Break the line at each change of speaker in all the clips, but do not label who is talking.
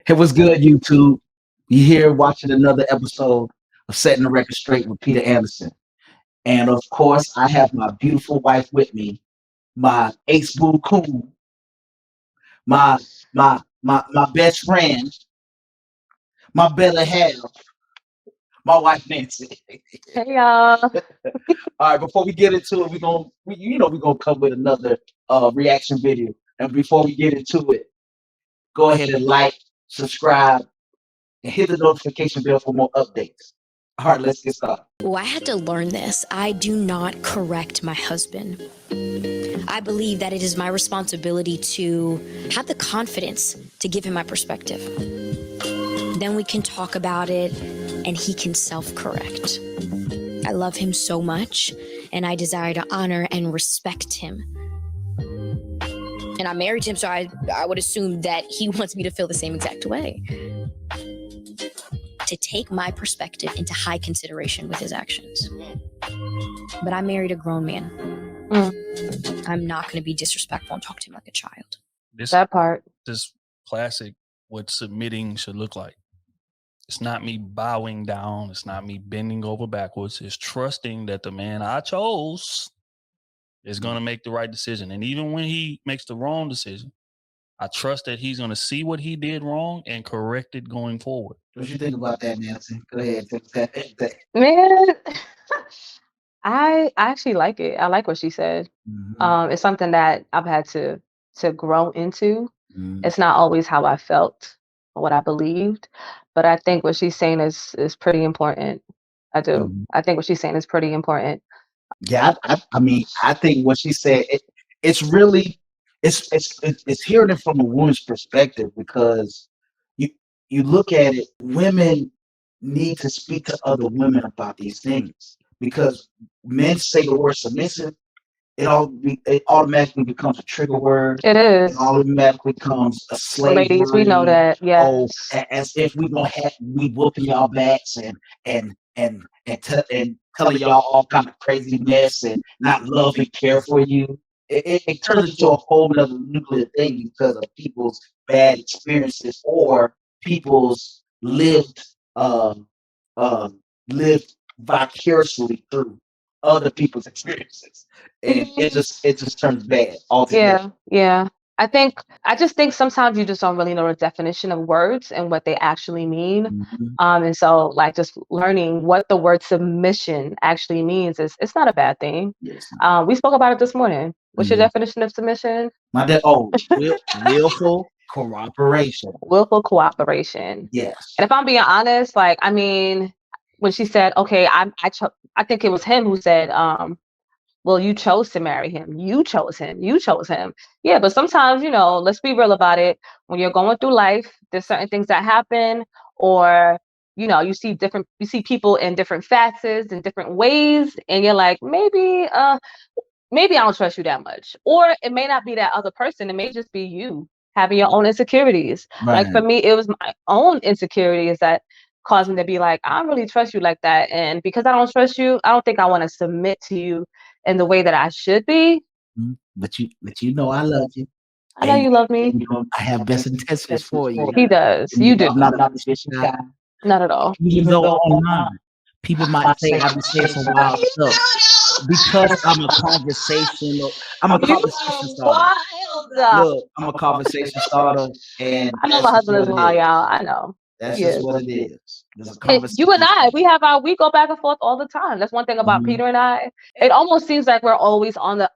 It was good, YouTube. You here watching another episode of Setting the Record Straight with Peter Anderson. And of course, I have my beautiful wife with me, my ace boo cool, my my best friend, my better half, my wife Nancy.
Hey y'all.
All right, before we get into it, we're gonna come with another reaction video. And before we get into it, go ahead and like, subscribe, and hit the notification bell for more updates. All right, let's get started.
Oh, I had to learn this. I do not correct my husband. I believe that it is my responsibility to have the confidence to give him my perspective. Then we can talk about it and he can self-correct. I love him so much and I desire to honor and respect him. And I married him, so I would assume that he wants me to feel the same exact way. To take my perspective into high consideration with his actions. But I married a grown man. I'm not going to be disrespectful and talk to him like a child.
That part.
This is classic what submitting should look like. It's not me bowing down. It's not me bending over backwards. It's trusting that the man I chose is going to make the right decision. And even when he makes the wrong decision, I trust that he's going to see what he did wrong and correct it going forward.
What you think about that, Nancy? Go ahead.
Man, I actually like it. I like what she said. It's something that I've had to grow into. It's not always how I felt or what I believed, but I think what she's saying is pretty important. I do. I think what she's saying is pretty important.
Yeah, I mean, I think what she said, it's really, it's hearing it from a woman's perspective, because you look at it, women need to speak to other women about these things, because men say the word submissive, it automatically becomes a trigger word.
It is.
It automatically becomes a slave.
Ladies, we know that. Yes.
Oh, as if we whooping y'all backs and telling y'all all kind of crazy mess and not love and care for you. It turns into a whole other nuclear thing because of people's bad experiences or people's lived vicariously through other people's experiences, and it just turns bad altogether.
Yeah. I just think sometimes you just don't really know the definition of words and what they actually mean. And so like just learning what the word submission actually means it's not a bad thing.
Yes.
We spoke about it this morning. What's your definition of submission?
Willful cooperation.
Willful cooperation.
Yes.
And if I'm being honest, like, I mean, when she said, okay, I think it was him who said, well, you chose to marry him. You chose him. Yeah, but sometimes, let's be real about it. When you're going through life, there's certain things that happen, or, you see people in different facets in different ways, and you're like, maybe I don't trust you that much. Or it may not be that other person. It may just be you having your own insecurities.
Right.
Like for me, it was my own insecurities that caused me to be like, I don't really trust you like that. And because I don't trust you, I don't think I want to submit to you in the way that I should be.
But you know I love you.
I know you love me.
I have best intentions for you.
He does. You do.
Not this guy.
Not at all.
Even though online, people might say I be saying some wild stuff because I'm a conversation starter. Look, I'm a conversation starter, and
I know my husband is wild, y'all. I know.
That's just what it is.
You and I, we go back and forth all the time. That's one thing about Peter and I. It almost seems like we're always on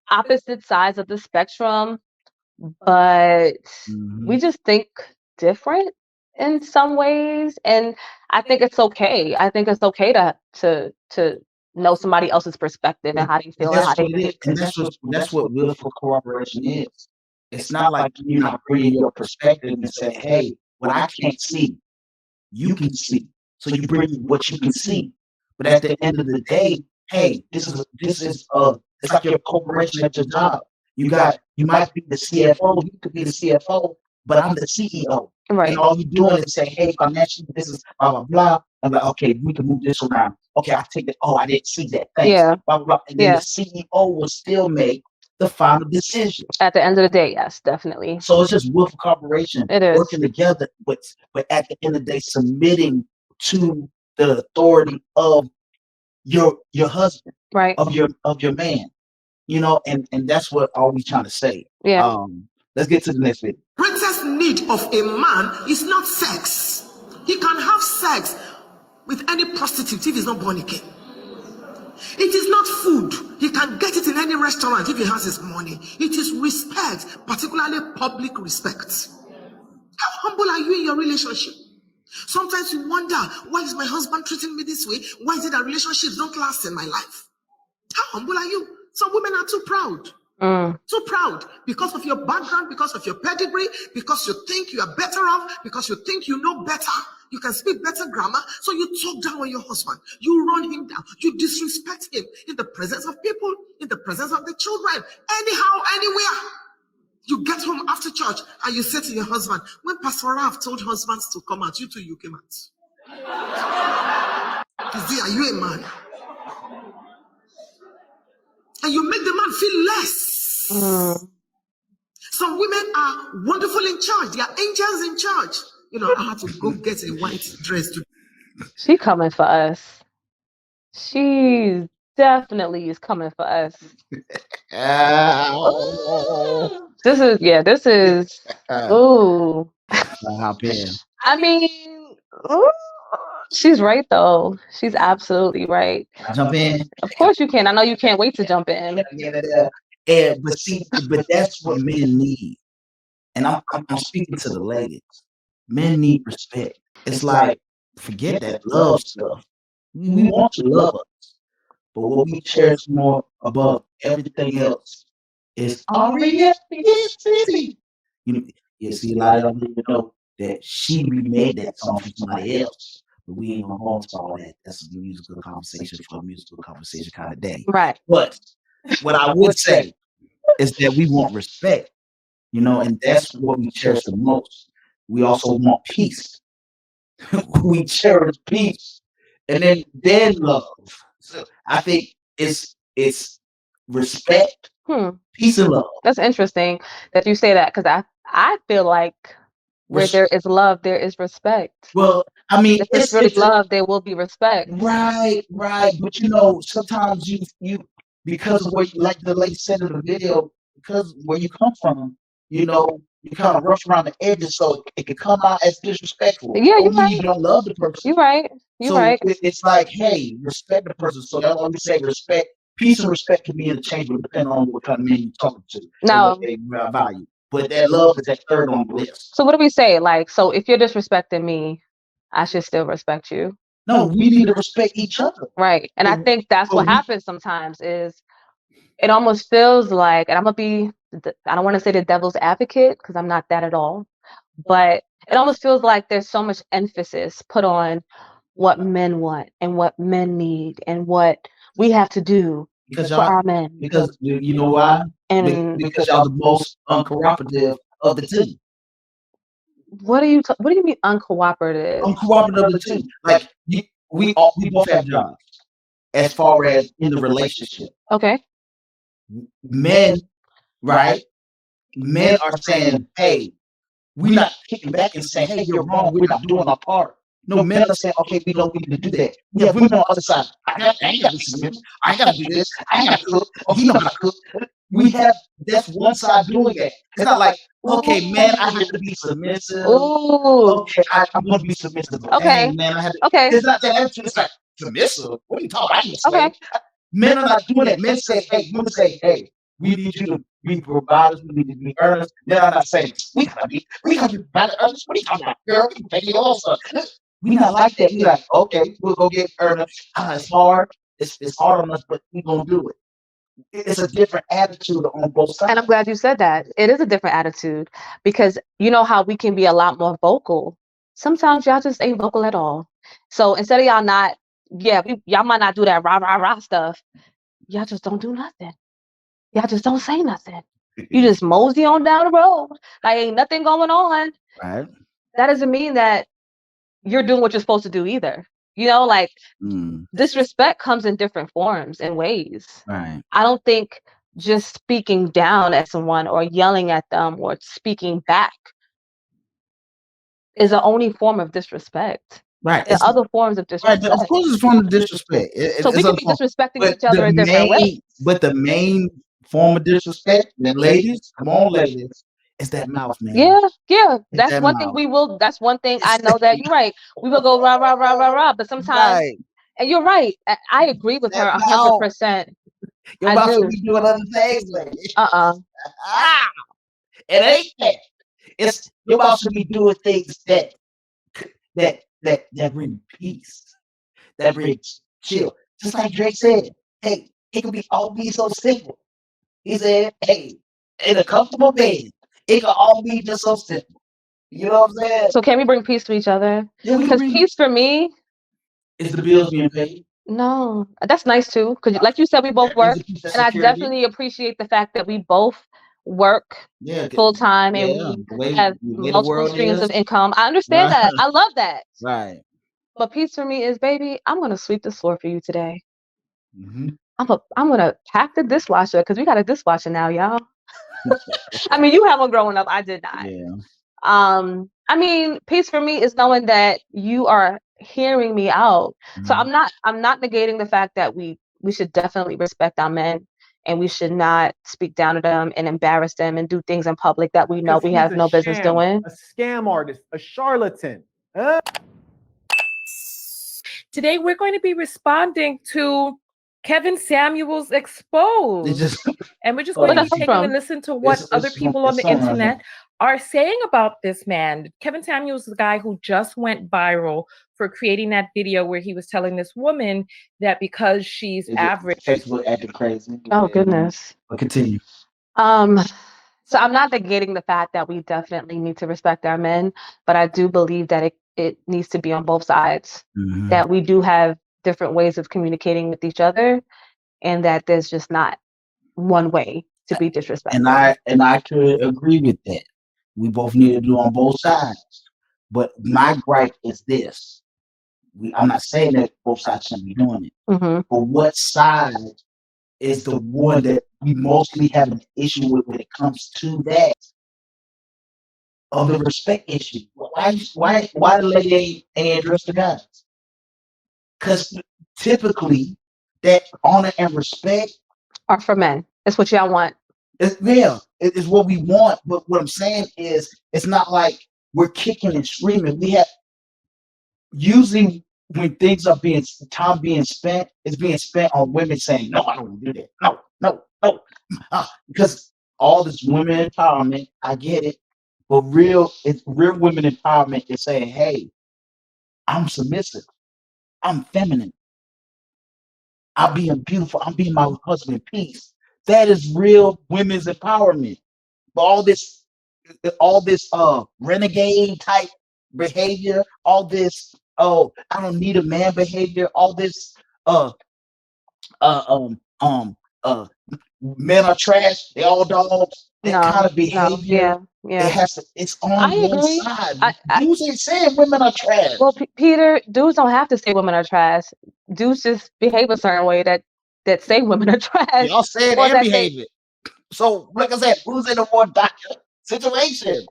opposite sides of the spectrum, but we just think different in some ways. And I think it's okay. I think it's okay to know somebody else's perspective and how they feel and how they think.
And that's what willful cooperation is. It's not like you're not bringing your perspective and say, hey, what I can't see, you can see. So you bring what you can see. But at the end of the day, hey, this is it's like your corporation at your job. You might be the CFO, you could be the CFO, but I'm the CEO.
Right.
And all you're doing is say, hey, financially, this is blah, blah, blah. I'm like, okay, we can move this around. Okay, I take it. Oh, I didn't see that. Thanks.
Yeah.
Blah, blah, blah. And then the CEO will still make the final decision.
At the end of the day, yes, definitely.
So it's just willful cooperation,
It is.
working together, but at the end of the day, submitting to the authority of your husband,
Right.
of your man. And that's what all we trying to say.
Yeah.
Let's get to the next video.
Greatest need of a man is not sex. He can have sex with any prostitute if he's not born again. It is not food. He can get it in any restaurant if he has his money. It is respect, particularly public respect. How humble are you in your relationship? Sometimes you wonder, why is my husband treating me this way? Why is it that relationships don't last in my life? How humble are you? Some women are too proud. Too proud because of your background, because of your pedigree, because you think you are better off, because you think you know better, you can speak better grammar, so you talk down on your husband, you run him down, you disrespect him in the presence of people, in the presence of the children, anyhow, anywhere. You get home after church and you say to your husband, when Pastor Rav told husbands to come out, you came out. Are you a man? And you make the man feel less. Some women are wonderful in charge. They are angels in charge. I had to go get a white dress.
She coming for us. She definitely is coming for us. This is ooh. I mean, ooh, she's right though. She's absolutely right.
Jump in.
Of course you can. I know you can't wait to jump in.
But that's what men need. And I'm speaking to the ladies. Men need respect. It's like, forget that love stuff. We want to love us, but what we cherish more above everything else is authenticity. You see, a lot of them didn't know that she remade that song for somebody else. But we ain't gonna go into all that. That's a musical conversation for a musical conversation kind of day.
Right.
But what I would say is that we want respect, and that's what we cherish the most. We also want peace. We cherish peace, and then love. So I think it's respect, peace, and love.
That's interesting that you say that, because I feel like where there is love, there is respect.
Well, I mean,
if it's really love, there will be respect.
Right. But sometimes you because of like the lady said in the video, because where you come from, you kind of rough around the edges, so it can come out as disrespectful.
Yeah, you're right.
You don't love the person.
You're right. You're right.
It's like, hey, respect the person. So that's why we say respect. Peace and respect can be interchangeable depending on what kind of man you're talking to.
No.
They value. But that love is that third on the list.
So what do we say? Like, so if you're disrespecting me, I should still respect you.
No, we need to respect each other.
Right. And I think that's what happens sometimes is it almost feels like, and I don't want to say the devil's advocate because I'm not that at all, but it almost feels like there's so much emphasis put on what men want and what men need and what we have to do for our men.
Because you know why? Because y'all the most uncooperative of the two.
What do you mean uncooperative?
Uncooperative of the two. Like we both have jobs as far as in the relationship.
Okay.
Men, right? Men are saying, hey, we're not kicking back and saying, hey, you're wrong, we're not doing our part. No, men are saying, okay, we don't need to do that. We have women on the other side. I ain't got to be submissive. I ain't got to do this. I ain't got to cook. Oh, he know how to cook. That's one side doing that. It's not like, okay, man, I have to be submissive.
Ooh.
Okay, I'm going to be submissive.
Okay.
Hey, man, I have to.
Okay.
It's not that attitude. It's like, submissive? What are you talking about?
Okay.
Men are not doing that. Men say, hey, we need you to be providers. We need to be earnest. Men are not saying, we gotta be providers. What are you talking about, girl? We can take it also. We not like that. We like, okay, we'll go get earnest. It's hard. It's hard on us, but we're gonna do it. It's a different attitude on both sides.
And I'm glad you said that. It is a different attitude because you know how we can be a lot more vocal. Sometimes y'all just ain't vocal at all. So instead of y'all not, y'all might not do that rah stuff. Y'all just don't do nothing. Y'all just don't say nothing. You just mosey on down the road. Like ain't nothing going on.
Right.
That doesn't mean that you're doing what you're supposed to do either. Disrespect comes in different forms and ways.
Right.
I don't think just speaking down at someone or yelling at them or speaking back is the only form of disrespect.
Right.
There are other forms of disrespect.
Right. Of course, it's a form of disrespect.
So we could be disrespecting each other in different ways.
But the main form of disrespect, and ladies, come on, ladies, is that mouth, man.
Yeah. That's one thing we will. That's one thing I know that you're right. We will go rah rah rah rah rah. But sometimes, and you're right. I agree with her 100%.
Your mouth should be doing other things, lady. It ain't that. It's your mouth should be doing things that bring peace, that brings chill. Just like Drake said, hey, it could all be so simple. He said, hey, in a comfortable bed, it could all be just so simple. You know what I'm saying?
So can we bring peace to each other? Because peace for me
is the bills being paid.
No, that's nice too. Because like you said, we both work, and I definitely appreciate the fact that we both work full time and we have multiple streams of income. I understand that. I love that.
Right.
But peace for me is, baby, I'm gonna sweep the floor for you today. I'm gonna pack the dishwasher because we got a dishwasher now, y'all. I mean, you have one growing up. I did not.
Yeah.
I mean, peace for me is knowing that you are hearing me out. So I'm not negating the fact that we should definitely respect our men and we should not speak down to them and embarrass them and do things in public that we know we have no business doing.
A scam artist, a charlatan.
Today we're going to be responding to Kevin Samuels Exposed. And we're just going to take a listen to what other people on the internet are saying about this man. Kevin Samuels is the guy who just went viral for creating that video where he was telling this woman that because she's average.
Facebook acting crazy.
Oh, goodness.
But continue.
So I'm not negating the fact that we definitely need to respect our men, but I do believe that it needs to be on both sides, that we do have different ways of communicating with each other and that there's just not one way to be disrespectful.
And I could agree with that. We both need to do on both sides. But my gripe is this. I'm not saying that both sides shouldn't be doing it. But what side is the one that we mostly have an issue with when it comes to that? Of the respect issue. Why the lady ain't address the guys? Because typically that honor and respect
are for men. That's what y'all want.
It's what we want. But what I'm saying is it's not like we're kicking and screaming. We have usually when things are being spent, it's being spent on women saying, no, I don't want to do that. No. Because all this women empowerment, I get it. But real women empowerment is saying, hey, I'm submissive. I'm feminine. I'm being beautiful. I'm being my husband. Peace. That is real women's empowerment. But all this renegade type behavior, all this I don't need a man behavior, all this men are trash, they all dogs. That kind of behavior. Yeah. It's on one side. Dudes ain't saying women are trash.
Well, Peter, dudes don't have to say women are trash. Dudes just behave a certain way that say women are trash.
Y'all say it and behave it. So, like I said, who's in a more dire situation?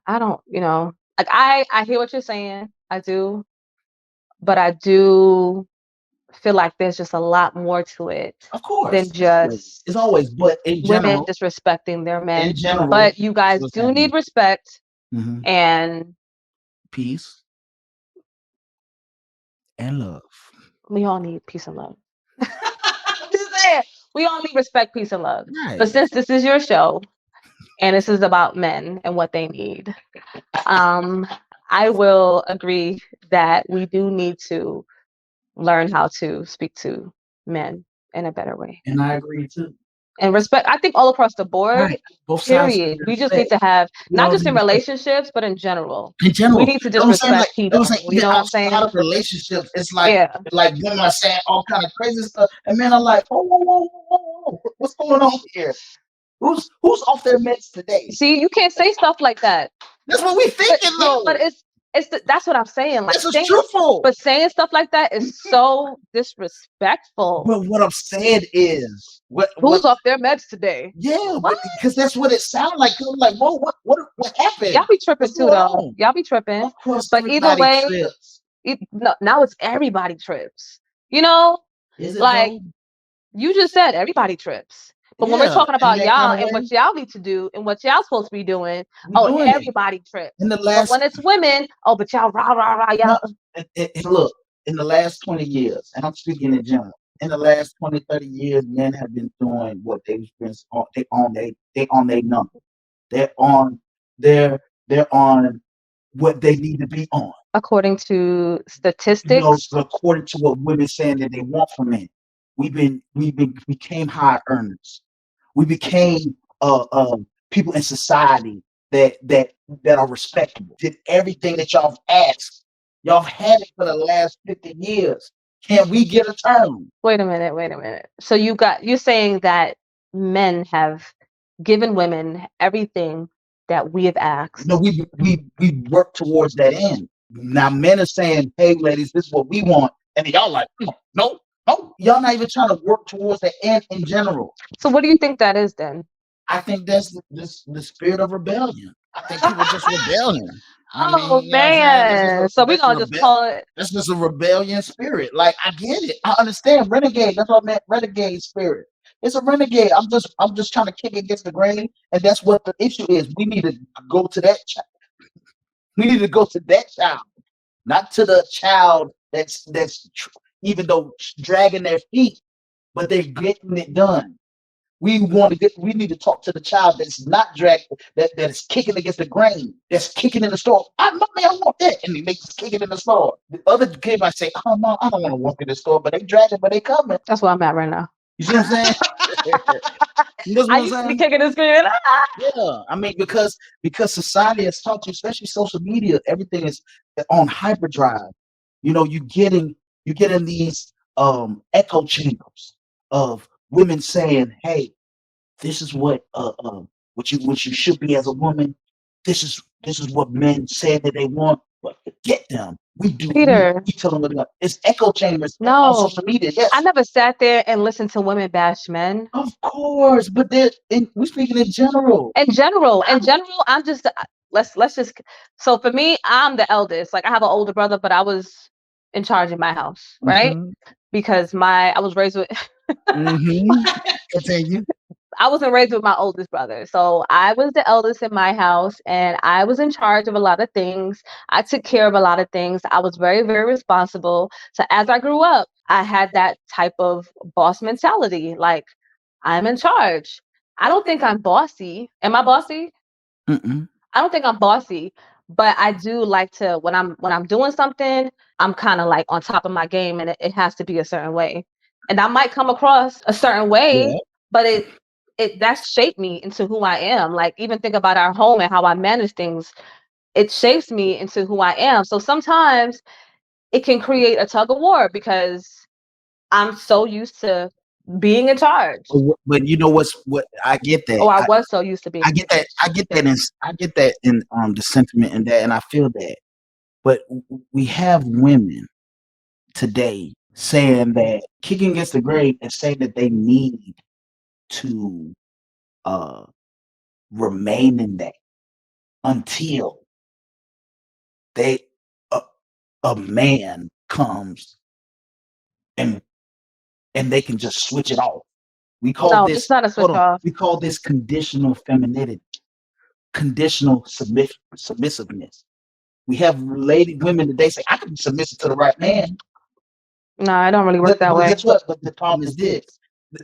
I don't, like I hear what you're saying. I do. But I do feel like there's just a lot more to it.
Of course.
Than just
it's always, but in general,
women disrespecting their men.
In general,
but you guys do need respect and
peace and love.
We all need peace and love. Just saying, we all need respect, peace, and love. Right. But since this is your show and this is about men and what they need, I will agree that we do need to learn how to speak to men in a better way.
And I agree too.
And respect, I think all across the board,
right. Both
period. We just need to have, not just in relationships, but in general.
In general.
We need to just respect people.
You know what I'm saying? Out of relationships, it's like, like women are saying all kind of crazy stuff. And men are like, whoa. What's going on here? Who's off their meds today?
See, you can't say stuff like that.
That's what we thinking though.
But That's what I'm saying. Like,
this is truthful.
But saying stuff like that is so disrespectful.
But what I'm saying is,
who's off their meds today?
Yeah, because that's what it sounds like. I'm like, whoa, what happened?
Y'all be tripping too, though. Y'all be tripping.
Of course,
but either way, now it's everybody trips. You know,
is it
like
though?
You just said everybody trips. But when we're talking about y'all and what y'all need to do and what y'all supposed to be doing, everybody trips. But when it's women, but y'all rah, y'all.
Look, in the last 20 years, and I'm speaking in general, in the last 20, 30 years, men have been doing what they've been on. They on their number. They're on what they need to be on.
According to statistics.
According to what women saying that they want from men. We became high earners. We became people in society that are respectable. Did everything that y'all asked. Y'all had it for the last 50 years. Can we get a turn?
Wait a minute. So you're saying that men have given women everything that we have asked.
No, we work towards that end. Now men are saying, hey ladies, this is what we want. And y'all like, no. Y'all not even trying to work towards the end in general.
So what do you think that is then?
I think that's the spirit of rebellion. I think people just rebelling.
Man. So we're going to just call it.
This is a rebellion spirit. Like, I get it. I understand. Renegade. That's what I meant. Renegade spirit. It's a renegade. I'm just trying to kick against the grain. And that's what the issue is. We need to go to that child. We need to go to that child. Not to the child that's even though dragging their feet, but they're getting it done. We need to talk to the child that's not dragging, that is kicking against the grain, that's kicking in the store. I want that, and they just kicking in the store. The other kid might say, "Oh no, I don't want to walk in the store," but they dragging, but they coming.
That's where I'm at right now.
You see what I'm saying?
I used to be kicking and screaming.
Yeah, I mean because society has taught you, especially social media, everything is on hyperdrive. You're getting these echo chambers of women saying, "Hey, this is what you should be as a woman. This is what men say that they want, but forget them. We do.
Peter,
we tell them it's echo chambers
no,
on social media. Yes,
I never sat there and listened to women bash men.
Of course, but we're speaking in general.
In general, I'm just let's just. So for me, I'm the eldest. Like I have an older brother, but I was in charge in my house, right? Mm-hmm. Because I was raised with.
Continue.
I wasn't raised with my oldest brother. So I was the eldest in my house and I was in charge of a lot of things. I took care of a lot of things. I was very, very responsible. So as I grew up, I had that type of boss mentality. Like I'm in charge. I don't think I'm bossy. Am I bossy?
Mm-mm.
I don't think I'm bossy, but I do like to, when I'm doing something, I'm kind of like on top of my game and it has to be a certain way. And I might come across a certain way, but that's shaped me into who I am. Like even think about our home and how I manage things. It shapes me into who I am. So sometimes it can create a tug of war because I'm so used to being in charge.
But you know what I get that.
I was so used to being.
I get that. I get that in the sentiment and that, and I feel that. But we have women today saying that kicking against the grain and saying that they need to remain in that until a man comes and they can just switch it off. We call this
it's not a switch off.
We call this conditional femininity, conditional submissiveness. We have women today say, I can be submissive to the right man.
No, I don't really work that way.
Guess what? But the problem is this.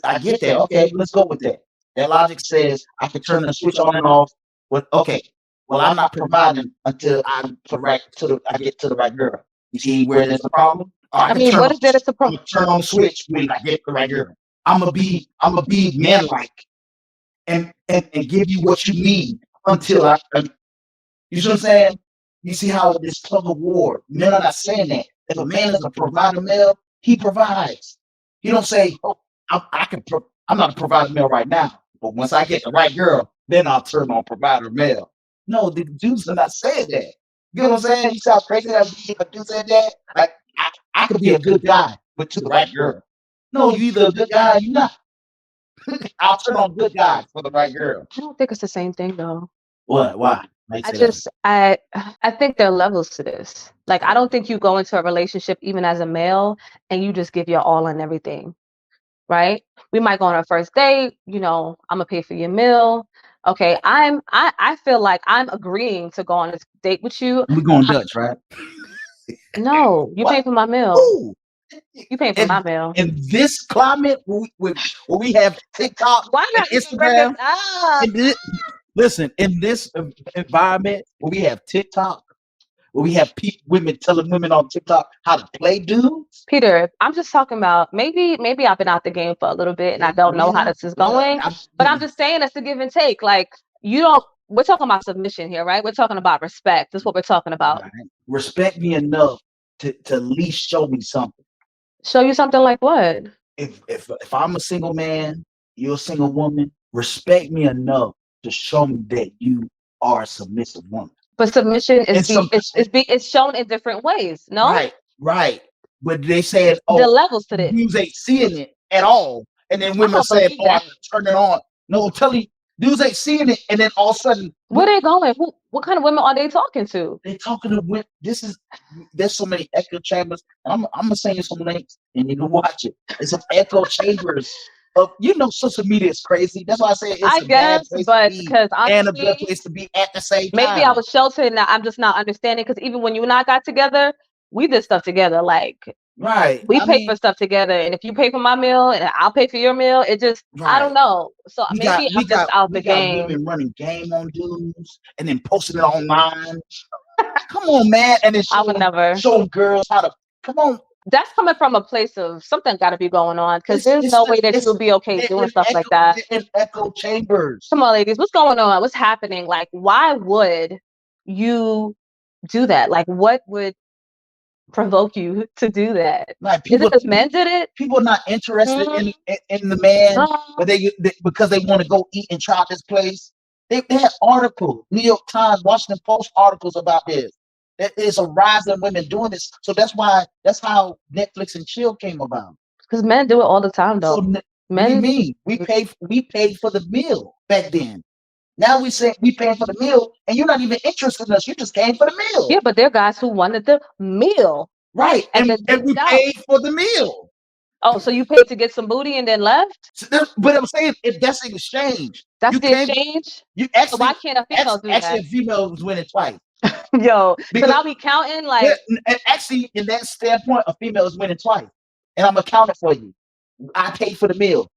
I get that. Okay, let's go with that. That logic says I can turn the switch on and off. But okay, well, I'm not providing until I get to the right girl. You see where there's a problem?
I mean, what is there that's a problem?
Turn on the switch when I get the right girl. I'm gonna be man-like and give you what you need until you see what I'm saying? You see how this tug of war, men are not saying that. If a man is a provider male, he provides. He don't say, oh, I'm not a provider male right now, but once I get the right girl, then I'll turn on provider male. No, the dudes are not saying that. You know what I'm saying? You sound crazy that if a dude said that. Like I could be a good guy, but to the right girl. No, you either a good guy or you not. I'll turn on good guys for the right girl.
I don't think it's the same thing though.
What? Why?
I think there are levels to this. Like, I don't think you go into a relationship even as a male and you just give your all and everything, right? We might go on our first date, I'm gonna pay for your meal. Okay, I feel like I'm agreeing to go on this date with you.
We're going Dutch, right?
No, you pay for my meal.
Ooh.
You paying for my meal.
In this climate where we have TikTok and Instagram, listen, in this environment where we have TikTok, where we have women telling women on TikTok how to play dudes.
Peter, I'm just talking about maybe I've been out the game for a little bit and I don't know how this is going. But I'm just saying it's a give and take. Like, we're talking about submission here, right? We're talking about respect. That's what we're talking about.
Right. Respect me enough to at least show me something.
Show you something like what?
If I'm a single man, you're a single woman, respect me enough to show me that you are a submissive woman.
But submission is shown in different ways, no?
Right. But they said,
the levels to this.
Dudes ain't seeing it at all. And then women say, I turn it on. No, tell you, dudes ain't seeing it. And then all of a sudden,
where they going? What kind of women are they talking to?
They're talking to women. There's so many echo chambers. And I'm gonna send you some links and you can watch it. It's some echo chambers of, social media is crazy. That's why I say it's a bad place to be and a good place to be at the same time.
Maybe I was sheltered and I'm just not understanding, because even when you and I got together, we did stuff together. Like,
right.
We pay for stuff together, and if you pay for my meal and I'll pay for your meal, it just I don't know. So maybe I'm just out the game.
Women running game on dudes and then posting it online. Come on, man. And then
I would never
show girls how to come on.
That's coming from a place of something got to be going on, because there's no way that you'll be okay doing stuff like that.
In echo chambers.
Come on, ladies, what's going on? What's happening? Like, why would you do that? Like, what would provoke you to do that?
Like,
is it because men did it?
People are not interested in the man, but they because they want to go eat and try this place. They had articles, New York Times, Washington Post articles about this. There is a rise in women doing this. So that's how Netflix and Chill came about.
Because men do it all the time, though.
So men, we paid for the meal back then. Now we say we paying for the meal, and you're not even interested in us. You just came for the meal.
Yeah, but there are guys who wanted the meal.
Right, and we paid for the meal.
Oh, so you paid to get some booty and then left?
But I'm saying, if that's an exchange.
That's the exchange? So why can't a female do that?
Actually, a female was winning twice.
Yo, because, so now we counting like...
and actually, in that standpoint, a female is winning twice. And I'm accounting for you. I paid for the meal.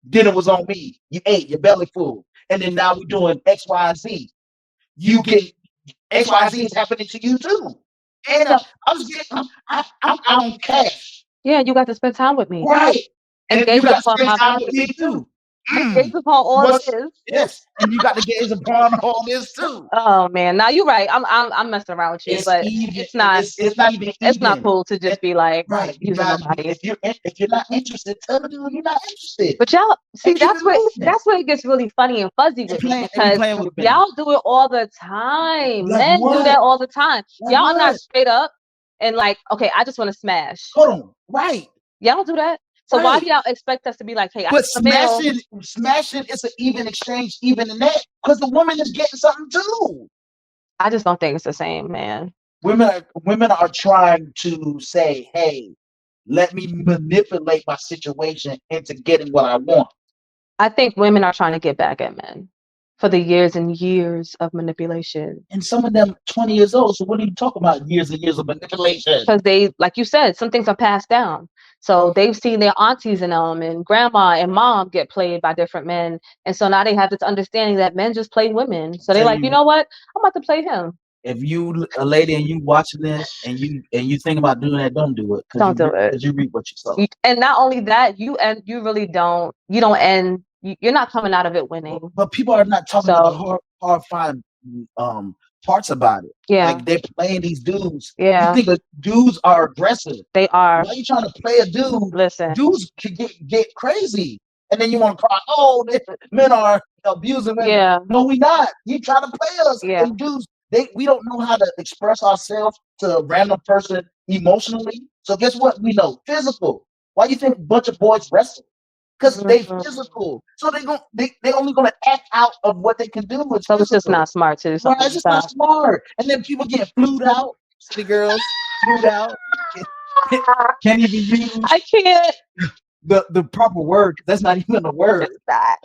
Dinner was on me. You ate, your belly full. And then now we're doing X, Y, and Z. You get X, Y, and Z is happening to you too. And I'm on cash.
Yeah, you got to spend time with me.
Right. And you got to spend time with me too.
Gaze upon all this.
Yes, and you got to gaze upon all this too.
Oh man, now you're right. I'm messing around with you, but it's not. It's not even. It's not cool to just be like,
right. If you're not interested, tell the dude you're not interested.
But y'all see, that's where it gets really funny and fuzzy with me, because y'all do it all the time. Men do that all the time. Y'all are not straight up and like, okay, I just want to smash.
Hold on, right?
Y'all don't do that. So why do y'all expect us to be like, hey,
but smashing is an even exchange, even in that, because the woman is getting something too.
I just don't think it's the same, man.
Women are trying to say, hey, let me manipulate my situation into getting what I want.
I think women are trying to get back at men for the years and years of manipulation.
And some of them 20 years old. So what are you talking about, years and years of manipulation?
Because they, like you said, some things are passed down. So they've seen their aunties and them and grandma and mom get played by different men. And so now they have this understanding that men just play women. So they're like, you know what? I'm about to play him.
If you a lady and you watching this and you think about doing that, don't do it.
Don't do it.
Because you reap what you sow.
And not only that, you really don't. You don't end. You're not coming out of it winning.
But people are not talking about hard-fine parts about it.
Yeah.
Like, they're playing these dudes.
Yeah.
You think that dudes are aggressive.
They are.
Why are you trying to play a dude?
Listen.
Dudes can get crazy. And then you want to cry, oh, men are abusing women.
Yeah.
No, we not. You trying to play us.
Yeah.
And dudes, We don't know how to express ourselves to a random person emotionally. So guess what? We know physical. Why you think a bunch of boys wrestle? Because they physical. So they only gonna act out of what they can do.
So it's just not smart to do something.
Right, it's just not smart. And then people get flued out. City girls flued out. Can't even use
I can't.
the proper word. That's not even a word.
It's that.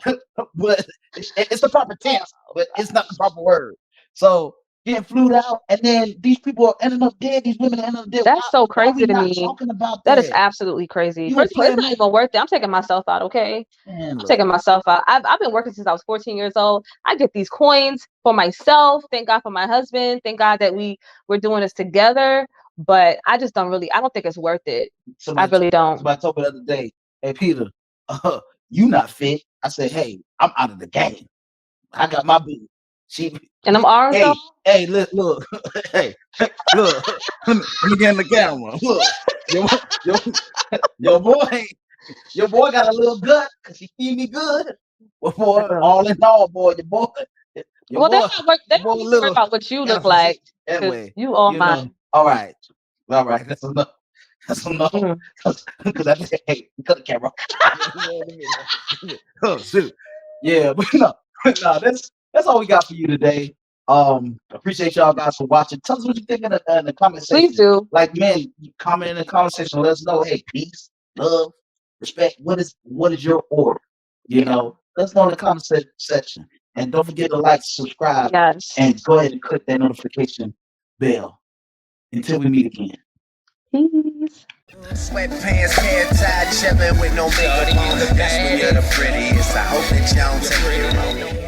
But it's the proper tense, but it's not the proper word. So getting flued out, and then these people are ending up dead. These women are ending up dead.
That's so crazy to me.
Talking about
that is absolutely crazy. First of all, it's not even worth it. I'm taking myself out, okay? I'm taking myself out. I've been working since I was 14 years old. I get these coins for myself. Thank God for my husband. Thank God that we're doing this together. But I just don't think it's worth it. I really don't.
Somebody told me the other day, hey, Peter, you not fit. I said, hey, I'm out of the game. I got my boo.
And them arms,
hey, look, hey, look, let me get in the camera. Look, your boy got a little gut because he feed me good. But boy, all in all, boy, your boy.
Well, they don't worry about what you look like.
Anyway,
you all mine.
All right, that's enough. That's enough. Because I said, hey, cut the camera. Oh shoot, yeah, but no, that's all we got for you today. Appreciate y'all guys for watching. Tell us what you think in the comment section.
Please do.
Like, man, comment in the comment section. Let us know. Hey, peace, love, respect. What is your order? You know, let us know in the comment section. And don't forget to like, subscribe, and go ahead and click that notification bell. Until we meet again.
Peace.
Sweatpants, hair tied, chillin' with no makeup on. That's when you're the prettiest. I hope that y'all take it wrong.